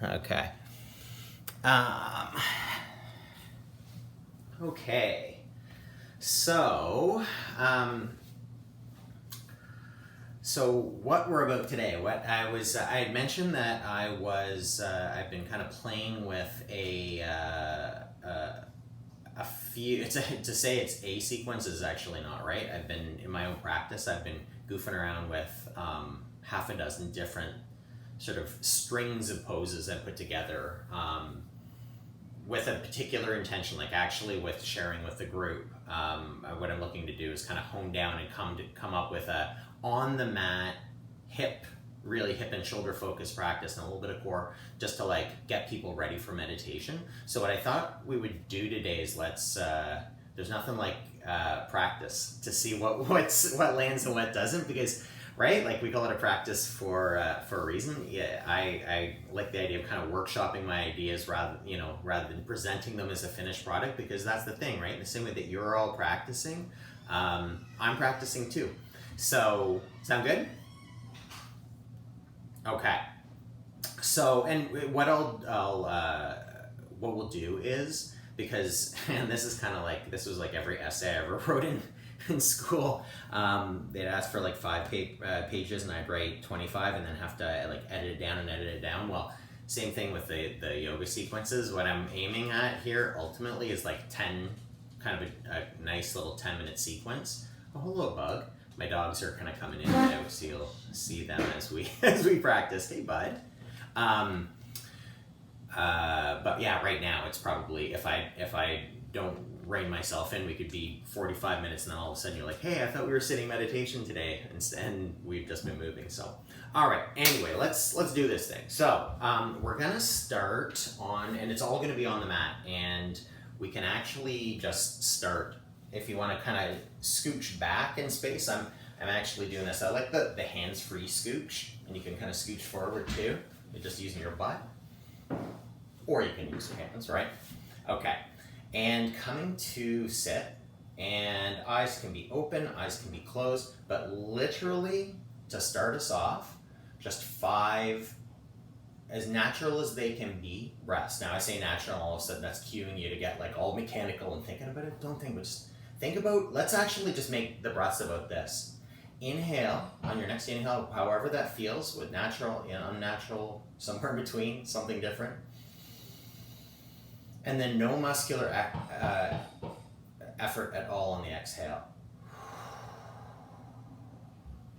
Okay. Okay. So, what we're about today, I had mentioned that I've been kind of playing with a few, to say it's a sequence is actually not right. I've been, in my own practice, I've been goofing around with half a dozen different sort of strings of poses I put together with a particular intention, like actually with sharing with the group. What I'm looking to do is kind of hone down and come up with a on the mat really hip and shoulder focused practice and a little bit of core, just to like get people ready for meditation. So what I thought we would do today is there's nothing like practice to see what lands and what doesn't, because right, like we call it a practice for a reason. Yeah, I like the idea of kind of workshopping my ideas rather than presenting them as a finished product, because that's the thing, right? In the same way that you're all practicing, I'm practicing too. So sound good? Okay. So, and what what we'll do is, because, and this is kind of like, this was like every essay I ever wrote in school. They'd ask for like 5 pages and I'd write 25 and then have to like edit it down. Well, same thing with the yoga sequences. What I'm aiming at here ultimately is like 10, kind of a nice little 10-minute sequence. Oh, hello, bug. My dogs are kind of coming in and out, so you'll see them as we practice. Hey, bud. But yeah, right now it's probably, if I don't rein myself in, we could be 45 minutes and then all of a sudden you're like, hey, I thought we were sitting meditation today, and we've just been moving. So, all right. Anyway, let's do this thing. So we're gonna start on, and it's all gonna be on the mat, and we can actually just start. If you want to kind of scooch back in space, I'm actually doing this. I like the hands-free scooch, and you can kind of scooch forward too. You're just using your butt, or you can use your hands, right? Okay, and coming to sit, and eyes can be open, eyes can be closed, but literally to start us off, just 5, as natural as they can be, breaths. Now I say natural, all of a sudden that's cueing you to get like all mechanical and thinking about it. Don't think, but just think about, let's actually just make the breaths about this. Inhale, on your next inhale, however that feels, with natural and unnatural, somewhere in between, something different. And then no muscular effort at all on the exhale.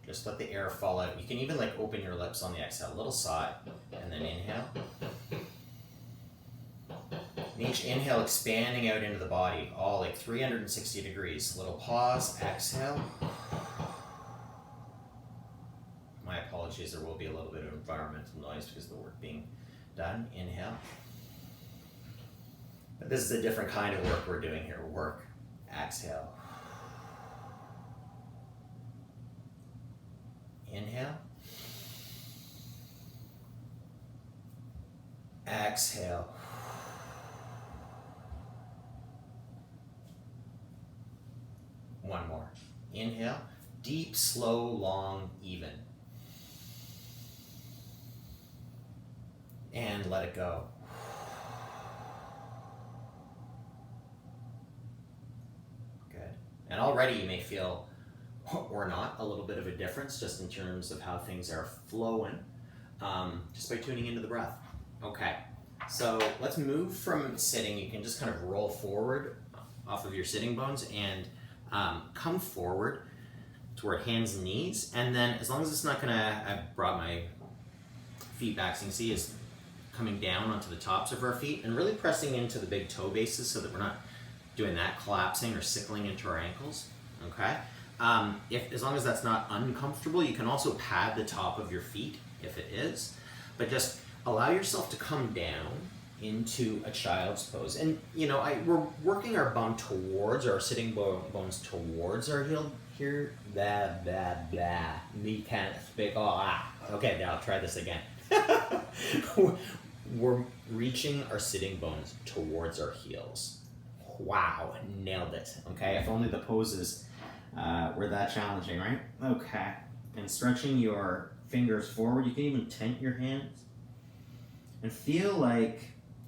Just let the air fall out. You can even like open your lips on the exhale, a little sigh, and then inhale. And each inhale expanding out into the body, all like 360 degrees. Little pause, exhale. My apologies, there will be a little bit of environmental noise because of the work being done. Inhale. But this is a different kind of work we're doing here. Work, exhale. Inhale. Exhale. One more. Inhale. Deep, slow, long, even. And let it go. Good. And already you may feel, or not, a little bit of a difference just in terms of how things are flowing, just by tuning into the breath. Okay. So let's move from sitting. You can just kind of roll forward off of your sitting bones and come forward toward hands and knees, and then as long as it's not gonna, I've brought my feet back, so you can see is coming down onto the tops of our feet and really pressing into the big toe bases so that we're not doing that, collapsing or sickling into our ankles. Okay. As long as that's not uncomfortable, you can also pad the top of your feet if it is, but just allow yourself to come down into a child's pose. And we're working our bum towards our sitting bones towards our heel here. Me can't speak. Okay, now I'll try this again. We're reaching our sitting bones towards our heels. Wow, nailed it. Okay, if only the poses were that challenging, right? Okay, and stretching your fingers forward. You can even tent your hands. And feel like,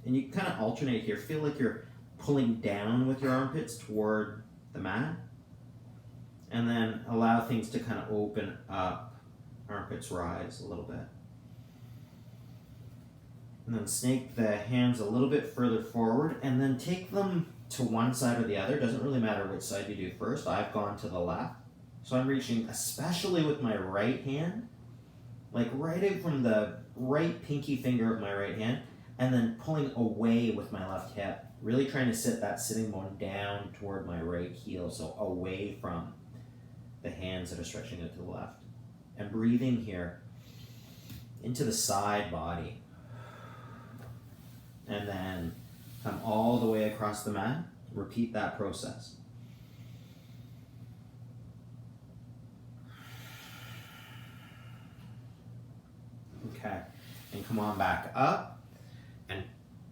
and you kind of alternate here, feel like you're pulling down with your armpits toward the mat. And then allow things to kind of open up. Armpits rise a little bit. And then snake the hands a little bit further forward and then take them to one side or the other. Doesn't really matter which side you do first. I've gone to the left. So I'm reaching, especially with my right hand, like right in from the right pinky finger of my right hand, and then pulling away with my left hip. Really trying to sit that sitting bone down toward my right heel, so away from the hands that are stretching out to the left. And breathing here into the side body. And then come all the way across the mat. Repeat that process. Okay, and come on back up and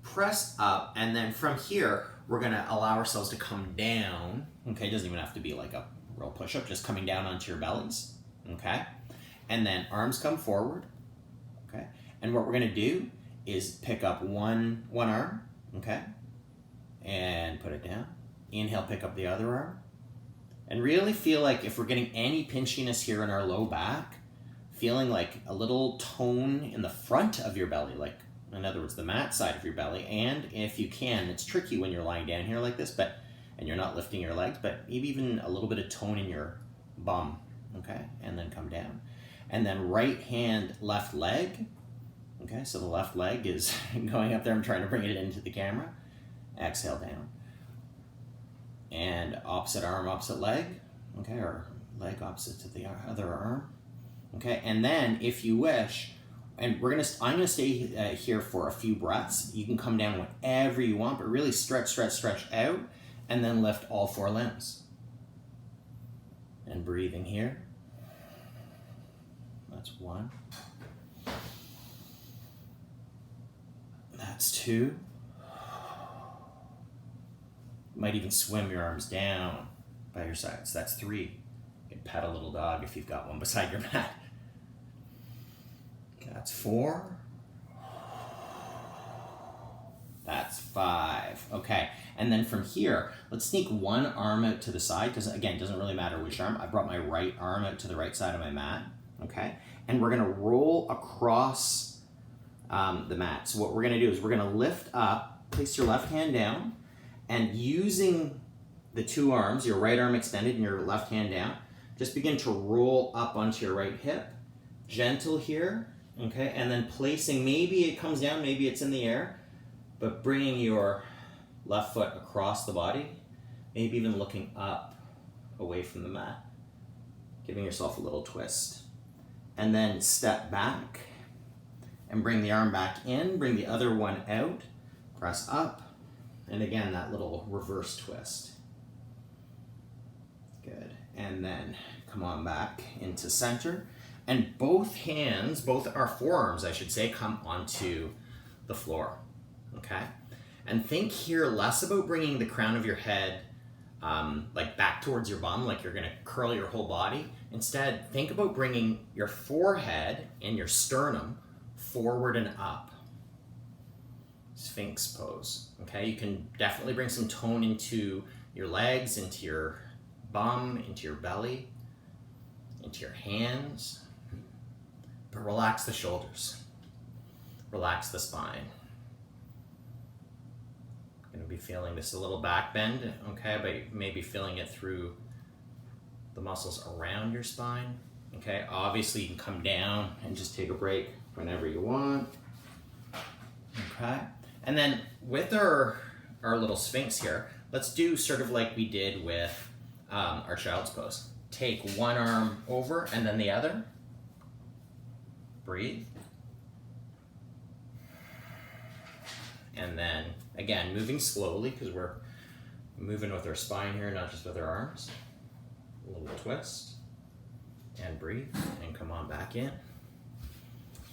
press up, and then from here we're gonna allow ourselves to come down. Okay, it doesn't even have to be like a real push-up, just coming down onto your bellies. Okay, and then arms come forward. Okay, and what we're gonna do is pick up one arm. Okay, and put it down. Inhale, pick up the other arm, and really feel like if we're getting any pinchiness here in our low back, feeling like a little tone in the front of your belly, like in other words, the mat side of your belly. And if you can, it's tricky when you're lying down here like this, and you're not lifting your legs, but maybe even a little bit of tone in your bum, okay? And then come down. And then right hand, left leg, okay? So the left leg is going up there. I'm trying to bring it into the camera. Exhale down. And opposite arm, opposite leg, okay? Or leg opposite to the other arm. Okay, and then if you wish, and I'm gonna stay here for a few breaths. You can come down whenever you want, but really stretch out, and then lift all four limbs. And breathing here. That's one. That's two. You might even swim your arms down by your sides. That's three. You can pet a little dog if you've got one beside your mat. That's four. That's five. Okay, and then from here, let's sneak one arm out to the side, because again, it doesn't really matter which arm. I brought my right arm out to the right side of my mat, okay? And we're gonna roll across the mat. So what we're gonna do is we're gonna lift up, place your left hand down, and using the two arms, your right arm extended and your left hand down, just begin to roll up onto your right hip. Gentle here. Okay, and then placing, maybe it comes down, maybe it's in the air, but bringing your left foot across the body, maybe even looking up away from the mat, giving yourself a little twist. And then step back and bring the arm back in, bring the other one out, press up, and again, that little reverse twist. Good, and then come on back into center. And both hands, both our forearms, I should say, come onto the floor, okay? And think here less about bringing the crown of your head like back towards your bum, like you're gonna curl your whole body. Instead, think about bringing your forehead and your sternum forward and up. Sphinx pose, okay? You can definitely bring some tone into your legs, into your bum, into your belly, into your hands. But relax the shoulders, relax the spine. You're gonna be feeling this a little back bend, okay, but maybe feeling it through the muscles around your spine, okay? Obviously you can come down and just take a break whenever you want, okay? And then with our little Sphinx here, let's do sort of like we did with our child's pose. Take one arm over and then the other. Breathe. And then, again, moving slowly, because we're moving with our spine here, not just with our arms. A little twist. And breathe. And come on back in.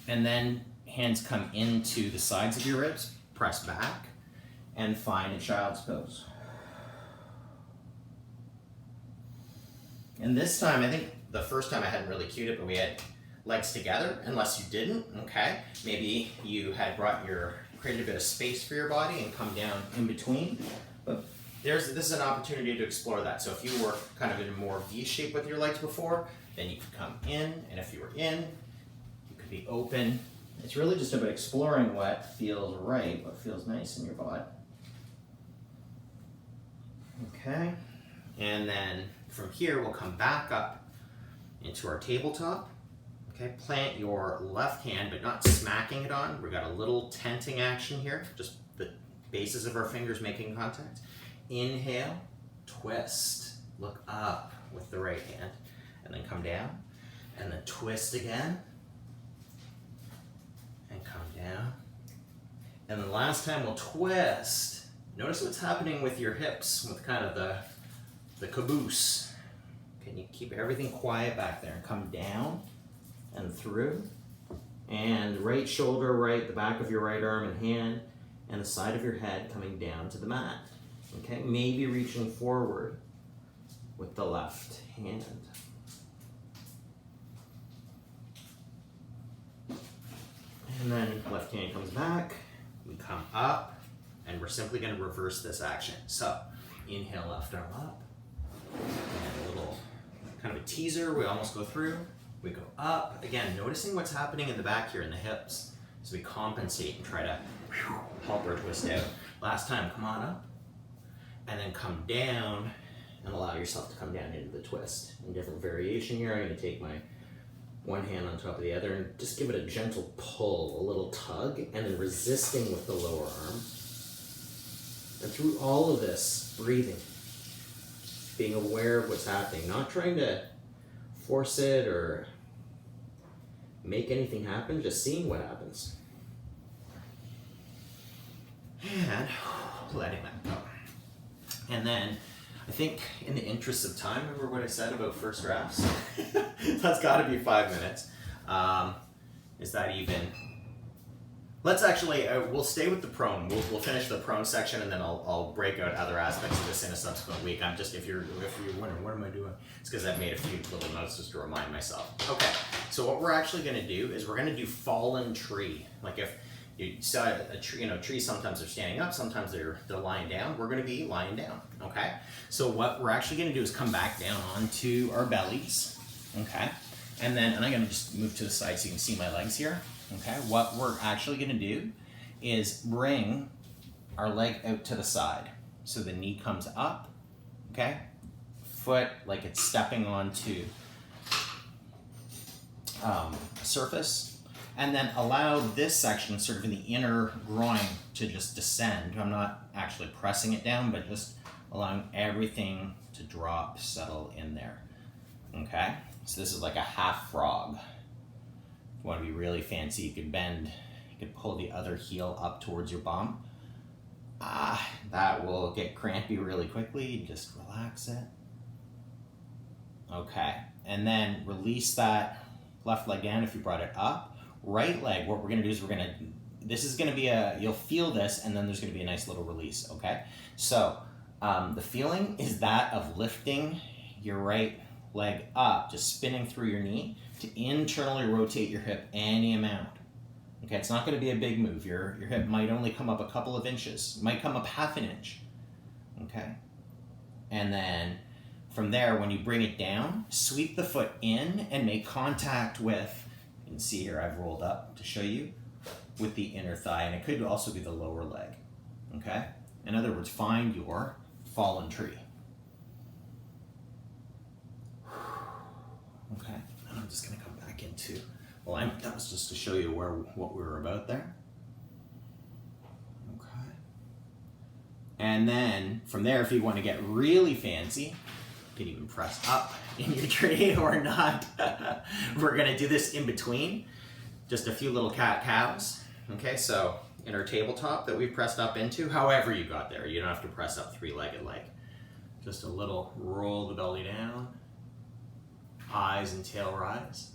And then hands come into the sides of your ribs. Press back. And find a child's pose. And this time, I think the first time I hadn't really cued it, but we had legs together, unless you didn't, okay? Maybe you had created a bit of space for your body and come down in between. But this is an opportunity to explore that. So if you were kind of in a more V shape with your legs before, then you could come in, and if you were in, you could be open. It's really just about exploring what feels right, what feels nice in your body. Okay, and then from here we'll come back up into our tabletop. Okay, plant your left hand, but not smacking it on. We've got a little tenting action here, just the bases of our fingers making contact. Inhale, twist, look up with the right hand, and then come down, and then twist again, and come down. And then last time we'll twist. Notice what's happening with your hips, with kind of the caboose. Can you keep everything quiet back there and come down and through? And right shoulder, the back of your right arm and hand, and the side of your head coming down to the mat. Okay, maybe reaching forward with the left hand. And then left hand comes back, we come up, and we're simply going to reverse this action. So, inhale, left arm up, and a little kind of a teaser, we almost go through, we go up, again, noticing what's happening in the back here in the hips, so we compensate and try to help our twist out. Last time, come on up, and then come down, and allow yourself to come down into the twist. In different variation here, I'm going to take my one hand on top of the other and just give it a gentle pull, a little tug, and then resisting with the lower arm. And through all of this, breathing, being aware of what's happening, not trying to force it or make anything happen, just seeing what happens. And letting that go. And then, I think in the interest of time, remember what I said about first drafts? That's gotta be 5 minutes. Is that even? Let's actually, we'll stay with the prone. We'll finish the prone section, and then I'll break out other aspects of this in a subsequent week. If you're wondering, what am I doing? It's because I've made a few little notes just to remind myself. Okay, so what we're actually gonna do is we're gonna do fallen tree. Like if you saw a tree, trees sometimes are standing up, sometimes they're lying down. We're gonna be lying down, okay? So what we're actually gonna do is come back down onto our bellies, okay? And I'm gonna just move to the side so you can see my legs here. Okay, what we're actually going to do is bring our leg out to the side. So the knee comes up, okay? Foot like it's stepping onto a surface. And then allow this section, sort of in the inner groin, to just descend. I'm not actually pressing it down, but just allowing everything to drop, settle in there. Okay, so this is like a half frog. You want to be really fancy, you could pull the other heel up towards your bum. That will get crampy really quickly. Just relax it. Okay, and then release that left leg down if you brought it up. Right leg, what we're gonna do is this is gonna be you'll feel this, and then there's gonna be a nice little release, okay? So, the feeling is that of lifting your right leg up, just spinning through your knee to internally rotate your hip any amount. Okay, it's not going to be a big move. Your hip might only come up a couple of inches, might come up half an inch. Okay, and then from there, when you bring it down, sweep the foot in and make contact with, you can see here I've rolled up to show you, with the inner thigh, and it could also be the lower leg. Okay, in other words, find your fallen tree. Okay, and I'm just going to come back into, that was just to show you what we were about there. Okay. And then from there, if you want to get really fancy, you can even press up in your tree or not. We're going to do this in between, just a few little cat-cows. Okay, so in our tabletop that we've pressed up into, however you got there, you don't have to press up three-legged like. Just a little roll the belly down. Eyes and tail rise.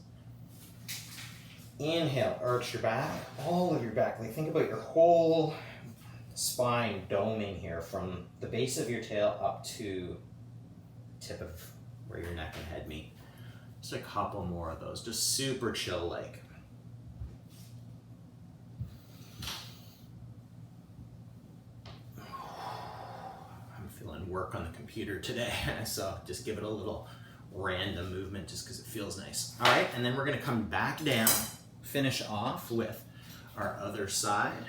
Inhale, arch your back, all of your back. Like think about your whole spine doming here from the base of your tail up to the tip of where your neck and head meet. Just a couple more of those, just super chill like. I'm feeling work on the computer today, so just give it a little random movement just because it feels nice. All right, and then we're gonna come back down, finish off with our other side.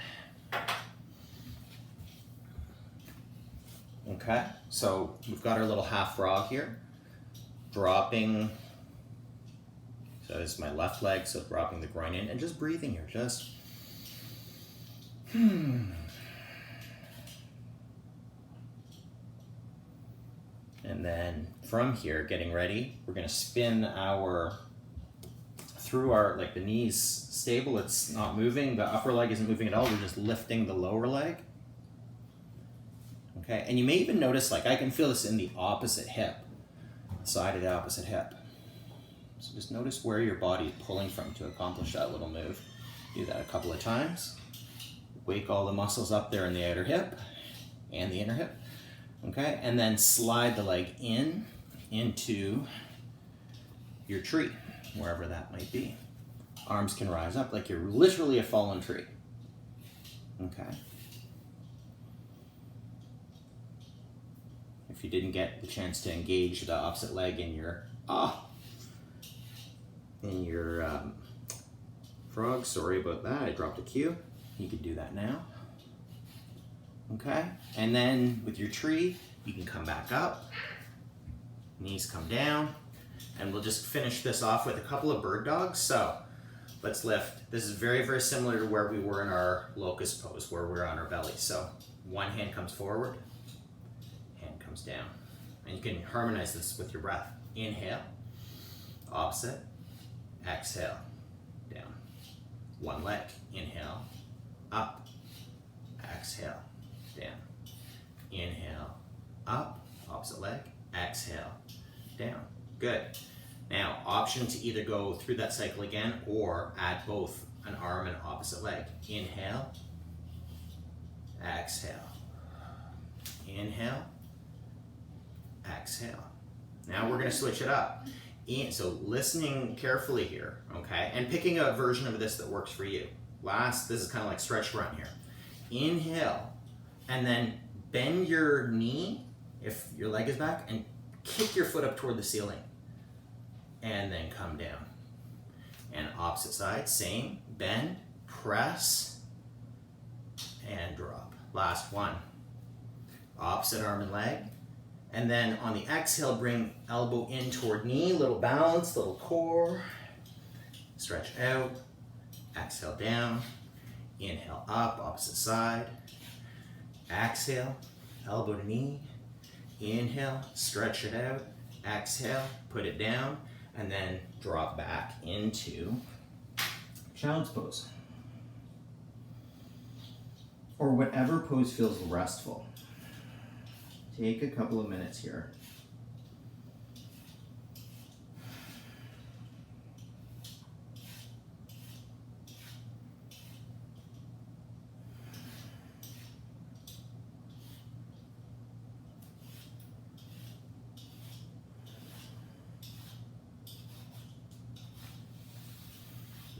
Okay, so we've got our little half frog here, dropping, so this is my left leg, so dropping the groin in and just breathing here, just and then from here, getting ready, we're gonna spin through our, like the knees stable, it's not moving, the upper leg isn't moving at all, we're just lifting the lower leg. Okay, and you may even notice, like I can feel this in the opposite hip, side of the opposite hip. So just notice where your body is pulling from to accomplish that little move. Do that a couple of times. Wake all the muscles up there in the outer hip and the inner hip. Okay, and then slide the leg into your tree, wherever that might be. Arms can rise up like you're literally a fallen tree. Okay. If you didn't get the chance to engage the opposite leg in your frog, sorry about that, I dropped a cue. You can do that now. Okay, and then with your tree, you can come back up, knees come down, and we'll just finish this off with a couple of bird dogs. So let's lift. This is very, very similar to where we were in our locust pose, where we're on our belly. So one hand comes forward, hand comes down. And you can harmonize this with your breath. Inhale, opposite, exhale, down. One leg, inhale, up, exhale, down. Inhale, up, opposite leg, exhale, down. Good. Now, option to either go through that cycle again or add both an arm and opposite leg. Inhale, exhale. Inhale, exhale. Now we're gonna switch it up. So listening carefully here, okay? And picking a version of this that works for you. This is kind of like stretch run here. Inhale, and then bend your knee, if your leg is back, and kick your foot up toward the ceiling. And then come down. And opposite side, same, bend, press, and drop. Last one. Opposite arm and leg. And then on the exhale, bring elbow in toward knee, little balance, little core. Stretch out, exhale down, inhale up, opposite side. Exhale, elbow to knee, inhale, stretch it out, exhale, put it down, and then drop back into child's pose. Or whatever pose feels restful. Take a couple of minutes here.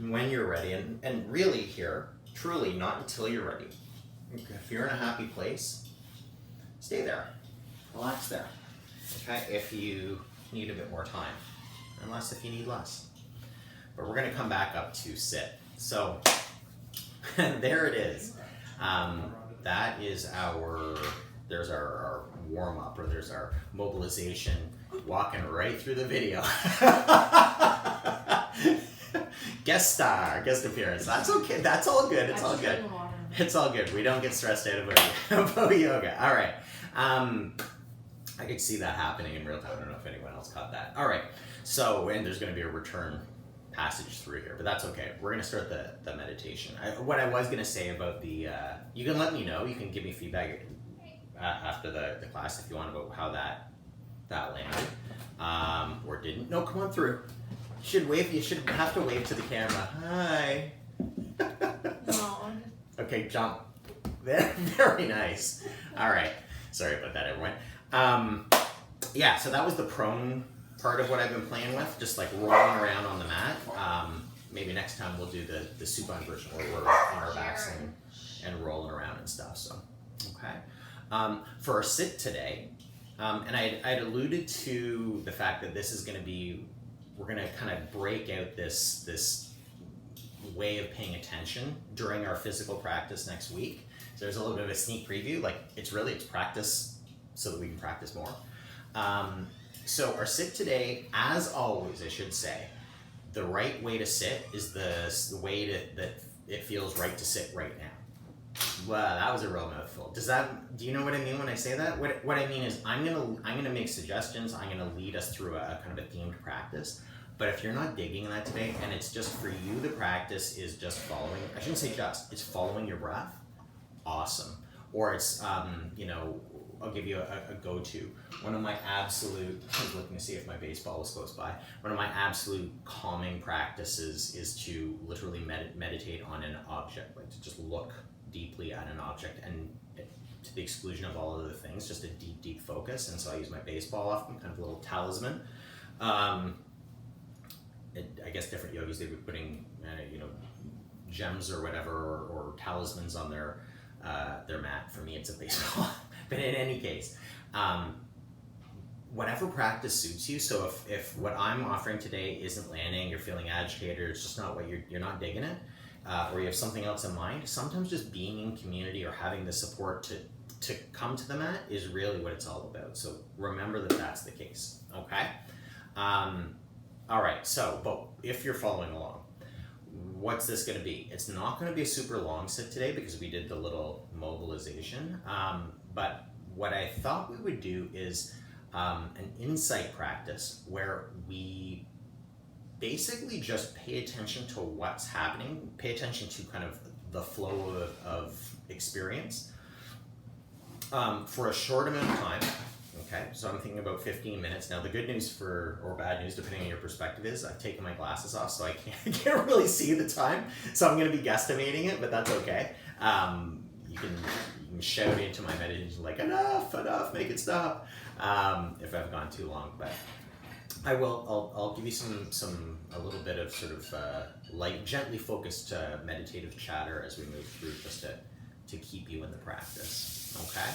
When you're ready, and really here, truly not until you're ready. If you're in a happy place, stay there. Relax there. Okay, if you need a bit more time, and less if you need less. But we're gonna come back up to sit. So there it is. That is there's our warm up, or there's our mobilization, walking right through the video. Guest appearance. That's okay. That's all good. It's all good. It's all good. We don't get stressed out about yoga. All right. I could see that happening in real time. I don't know if anyone else caught that. All right. So, and there's going to be a return passage through here, but that's okay. We're going to start the meditation. What I was going to say about the, you can let me know. You can give me feedback after the class if you want about how that landed or didn't. No, come on through. You should have to wave to the camera. Hi. No. Okay, jump. Very nice. All right. Sorry about that, everyone. Yeah, so that was the prone part of what I've been playing with, just like rolling around on the mat. Maybe next time we'll do the supine version where we're on our backs and rolling around and stuff. So, okay. For our sit today, and I'd alluded to the fact that this is going to be, we're going to kind of break out this way of paying attention during our physical practice next week. So there's a little bit of a sneak preview, like it's practice so that we can practice more. So our sit today, as always, I should say, the right way to sit is the way that it feels right to sit right now. Wow, that was a real mouthful. Do you know what I mean when I say that? What I mean is I'm gonna make suggestions. I'm gonna lead us through a kind of a themed practice. But if you're not digging that today, and it's just for you, the practice is just following. I shouldn't say just. It's following your breath. Awesome. Or it's I'll give you a go-to. One of my absolute, I was looking to see if my baseball was close by. One of my absolute calming practices is to literally meditate on an object, like to just look deeply at an object, and to the exclusion of all other things, just a deep focus. And so I use my baseball often, kind of a little talisman. I guess different yogis, they were putting gems or whatever, or talismans on their mat. For me, it's a baseball. But in any case, whatever practice suits you. So if what I'm offering today isn't landing, you're feeling agitated, or it's just not what you're not digging it, or you have something else in mind, sometimes just being in community or having the support to come to the mat is really what it's all about. So remember that that's the case, okay? All right, so, but if you're following along, what's this going to be? It's not going to be a super long sit today because we did the little mobilization. But what I thought we would do is an insight practice where we basically just pay attention to what's happening, pay attention to kind of the flow of experience for a short amount of time. Okay, so I'm thinking about 15 minutes. Now the good news or bad news, depending on your perspective, is I've taken my glasses off, so I can't really see the time. So I'm going to be guesstimating it, but that's okay. You can shout into my meditation like, enough, make it stop, if I've gone too long. But I'll give you a little bit of sort of light, gently focused meditative chatter as we move through, just to keep you in the practice. Okay.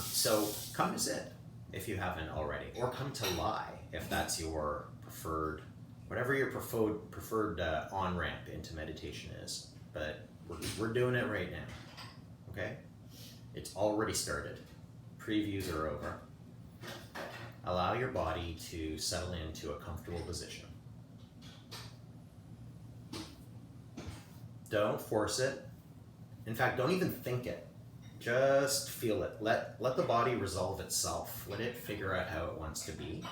So come to sit if you haven't already, or come to lie if that's your preferred, whatever your preferred on-ramp into meditation is. But we're doing it right now, okay? It's already started. Previews are over. Allow your body to settle into a comfortable position. Don't force it. In fact, don't even think it. Just feel it. Let the body resolve itself. Let it figure out how it wants to be.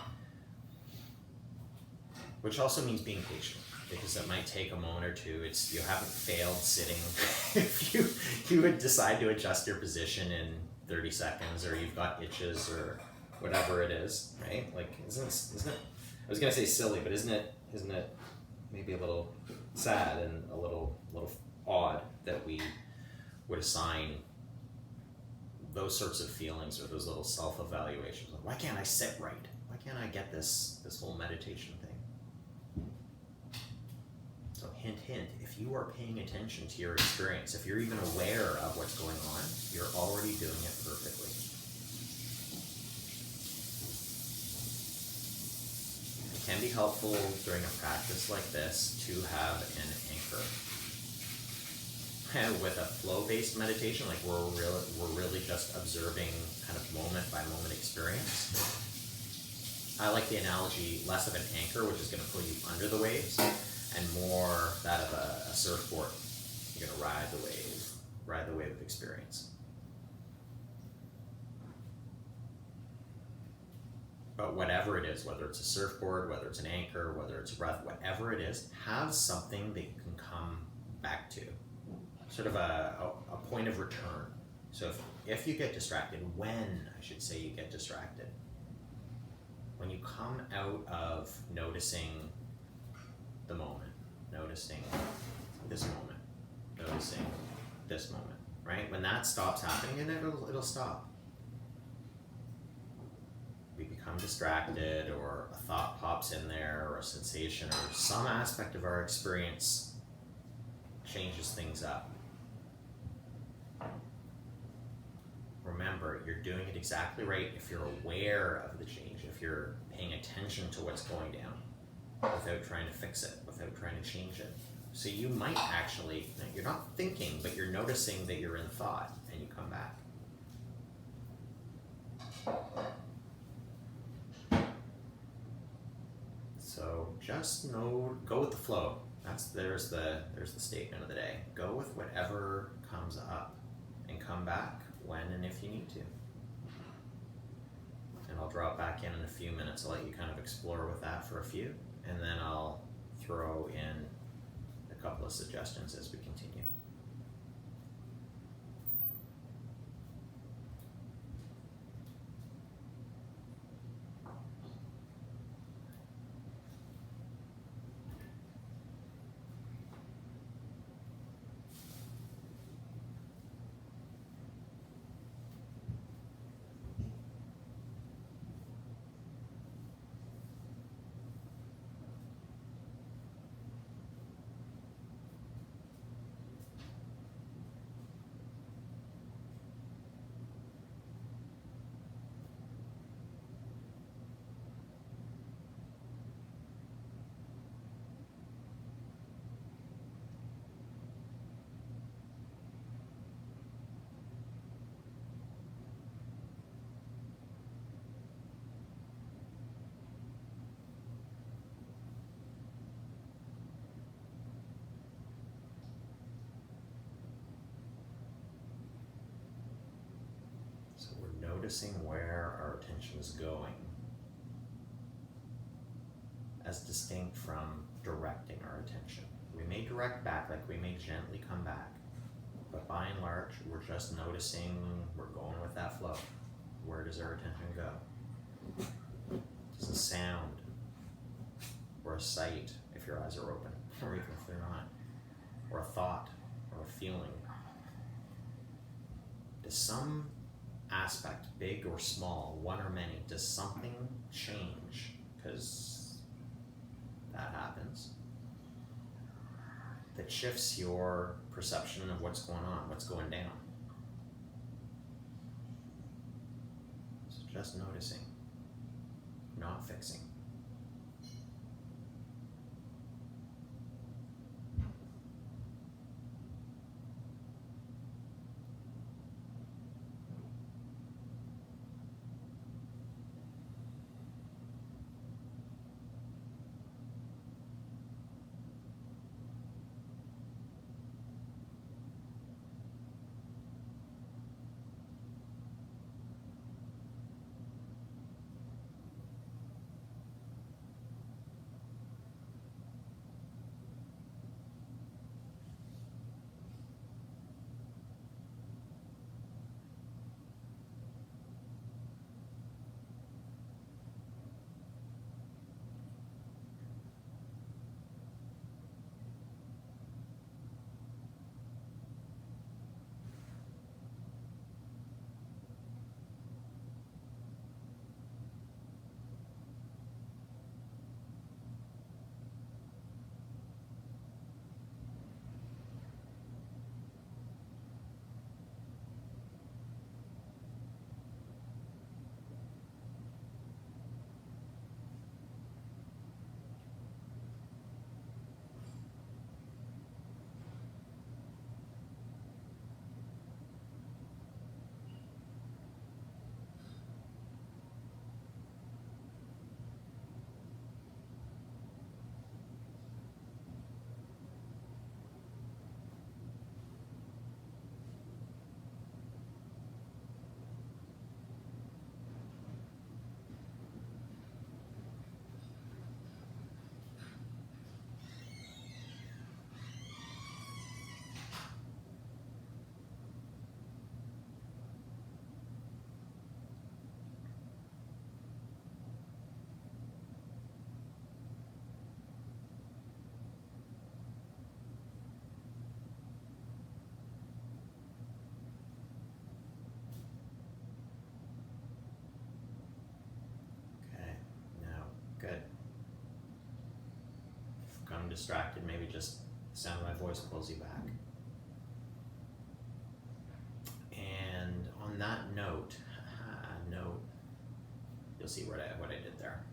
Which also means being patient, because it might take a moment or two. You haven't failed sitting. If you would decide to adjust your position in 30 seconds, or you've got itches or whatever it is, right? Like, isn't it? I was gonna say silly, but isn't it maybe a little sad and a little odd that we would assign those sorts of feelings or those little self-evaluations? Like, why can't I sit right? Why can't I get this whole meditation thing? So hint, if you are paying attention to your experience, if you're even aware of what's going on, you're already doing it perfectly. It can be helpful during a practice like this to have an anchor. With a flow-based meditation, like we're really just observing kind of moment by moment experience. I like the analogy less of an anchor, which is going to pull you under the waves, and more that of a surfboard. You're going to ride the wave of experience. But whatever it is, whether it's a surfboard, whether it's an anchor, whether it's a breath, whatever it is, have something that you can come back to. Sort of a point of return. So if you get distracted, when I should say you get distracted, when you come out of noticing the moment, noticing this moment, noticing this moment, right? When that stops happening, and it'll stop. We become become distracted, or a thought pops in there, or a sensation, or some aspect of our experience changes things up, remember, you're doing it exactly right if you're aware of the change, if you're paying attention to what's going down without trying to fix it, without trying to change it. So you might actually, you're not thinking, but you're noticing that you're in thought, and you come back. So just know, go with the flow. There's the statement of the day. Go with whatever comes up, and come back when and if you need to. And I'll drop back in a few minutes. I'll let you kind of explore with that for a few, and then I'll throw in a couple of suggestions as we continue. So we're noticing where our attention is going, as distinct from directing our attention. We may direct back, like we may gently come back, but by and large, we're just noticing, we're going with that flow. Where does our attention go? Does a sound, or a sight, if your eyes are open, or even if they're not, or a thought, or a feeling, does some aspect, big or small, one or many, does something change? Because that happens. That shifts your perception of what's going on, what's going down. So just noticing, not fixing. distracted, maybe just the sound of my voice pulls you back. And on that note, you'll see what I did there.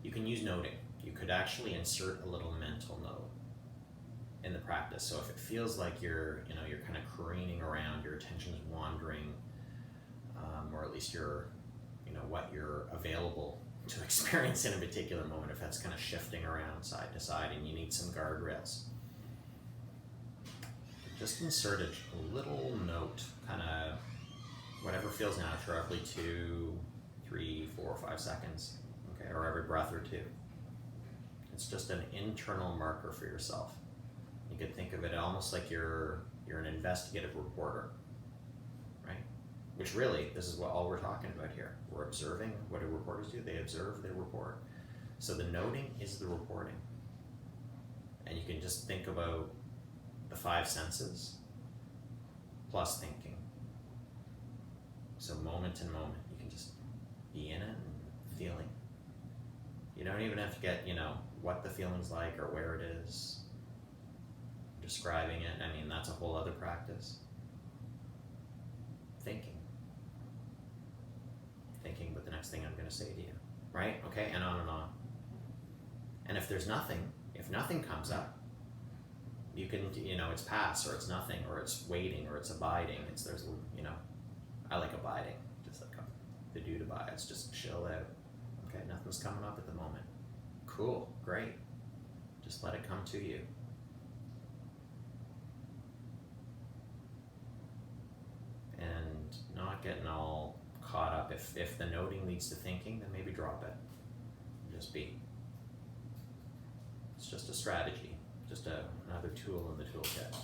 You can use noting. You could actually insert a little mental note in the practice. So if it feels like you're kind of careening around, your attention is wandering, or at least what you're available to experience in a particular moment, if that's kind of shifting around side to side and you need some guardrails, just insert a little note, kind of whatever feels natural, every 2, 3, 4, 5 seconds, okay, or every breath or two. It's just an internal marker for yourself. You could think of it almost like you're an investigative reporter, right? Which really, this is what all we're talking about here. We're observing. What do reporters do? They observe, they report. So the noting is the reporting. And you can just think about the 5 senses plus thinking. So moment to moment, you can just be in it and feeling. You don't even have to get, what the feeling's like or where it is. Describing it, I mean, that's a whole other practice. Thinking about the next thing I'm going to say to you, right? Okay, and on and on. And if nothing comes up, you can, it's pass, or it's nothing, or it's waiting, or it's abiding. I like abiding, just like the dude abides, just chill out. Okay, nothing's coming up at the moment. Cool, great. Just let it come to you. And not getting all caught up. If the noting leads to thinking, then maybe drop it. Just be. It's just a strategy, just another tool in the toolkit.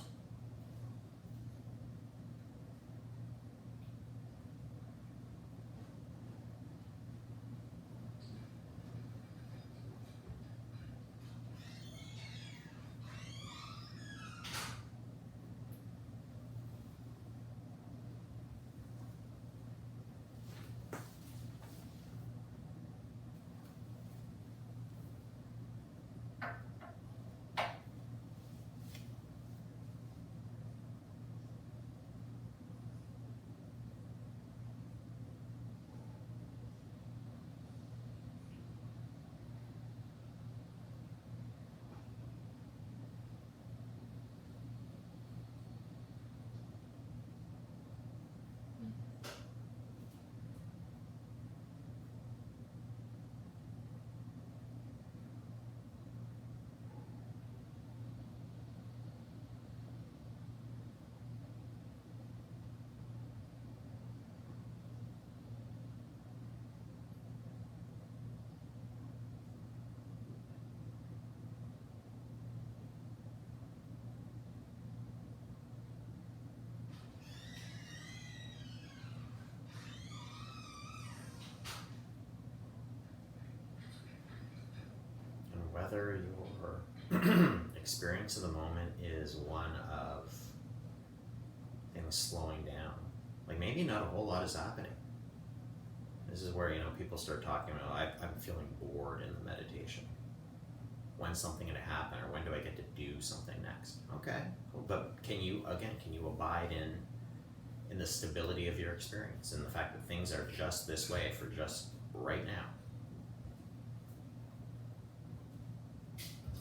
Whether your experience of the moment is one of things slowing down, like maybe not a whole lot is happening. This is where people start talking about, I'm feeling bored in the meditation. When's something going to happen, or when do I get to do something next? Okay, cool. But can you abide in the stability of your experience and the fact that things are just this way for just right now?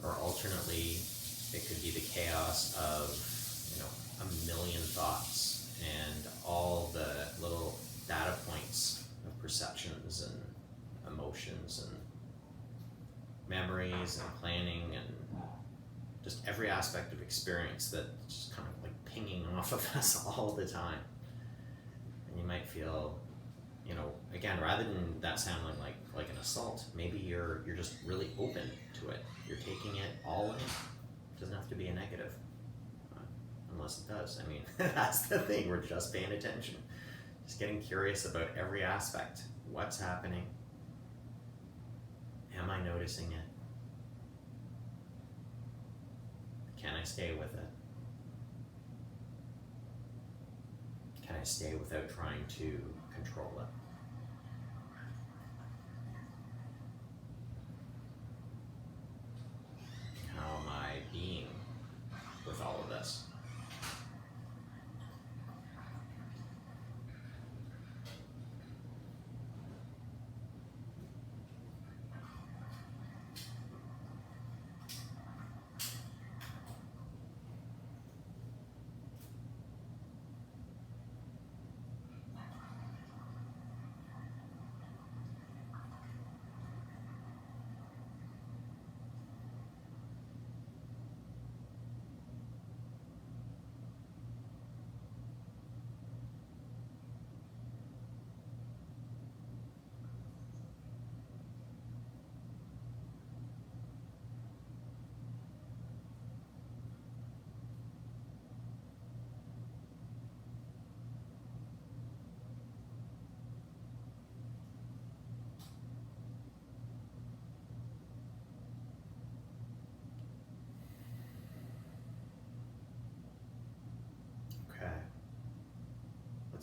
Or alternately, it could be the chaos of, a million thoughts and all the little data points of perceptions and emotions and memories and planning and just every aspect of experience that's just kind of like pinging off of us all the time. And you might feel, again, rather than that sounding like an assault, maybe you're just really open to it. You're taking it all in. It doesn't have to be a negative, unless it does. I mean, that's the thing. We're just paying attention, just getting curious about every aspect. What's happening? Am I noticing it? Can I stay with it? Can I stay without trying to control it? How am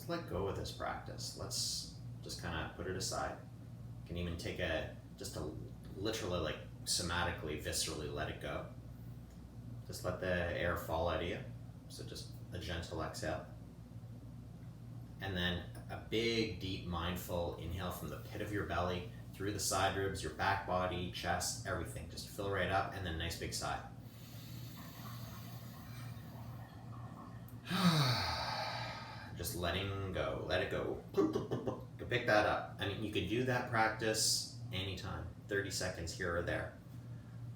let go of this practice. Let's just kind of put it aside. You can even take literally, like, somatically, viscerally let it go. Just let the air fall out of you. So just a gentle exhale. And then a big, deep, mindful inhale from the pit of your belly, through the side ribs, your back body, chest, everything. Just fill right up, and then a nice big sigh. Just letting go, let it go. Pick that up. I mean, you could do that practice anytime, 30 seconds here or there,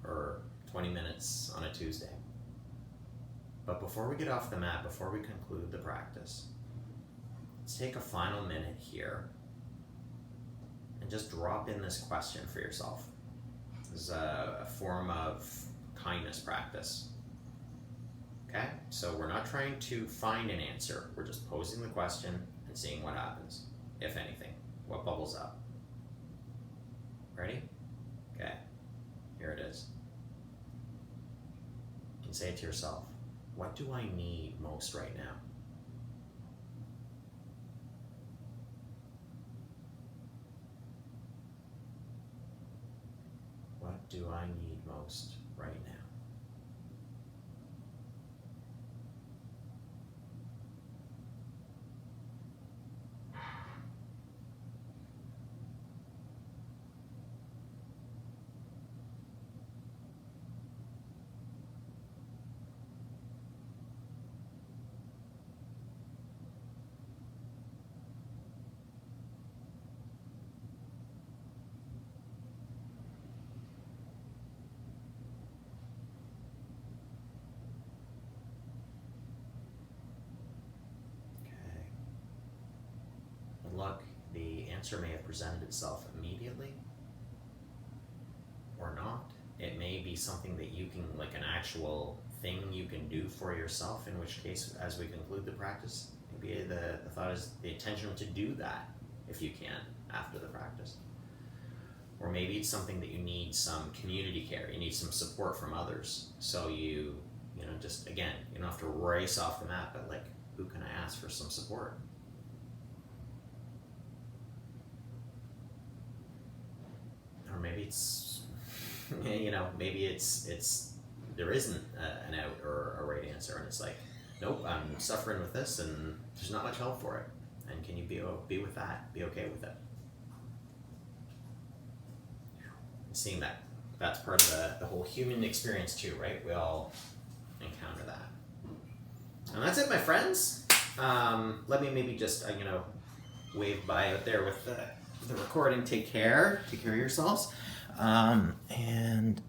or 20 minutes on a Tuesday. But before we get off the mat, before we conclude the practice, let's take a final minute here and just drop in this question for yourself. This is a form of kindness practice. Okay? So we're not trying to find an answer. We're just posing the question and seeing what happens, if anything, what bubbles up. Ready? Okay. Here it is. You can say it to yourself. What do I need most right now? What do I need most right now? Look, the answer may have presented itself immediately or not. It may be something that you can, like an actual thing you can do for yourself, in which case, as we conclude the practice, maybe the thought is the intention to do that if you can after the practice. Or maybe it's something that you need some community care, you need some support from others. So you just, again, you don't have to race off the mat, but like, who can I ask for some support? Or maybe it's, maybe it's there isn't an out or a right answer, and it's like, nope, I'm suffering with this, and there's not much help for it. And can you be with that? Be okay with it. Seeing that's part of the whole human experience too, right? We all encounter that. And that's it, my friends. Let me maybe just wave bye out there with the recording. Take care of yourselves, and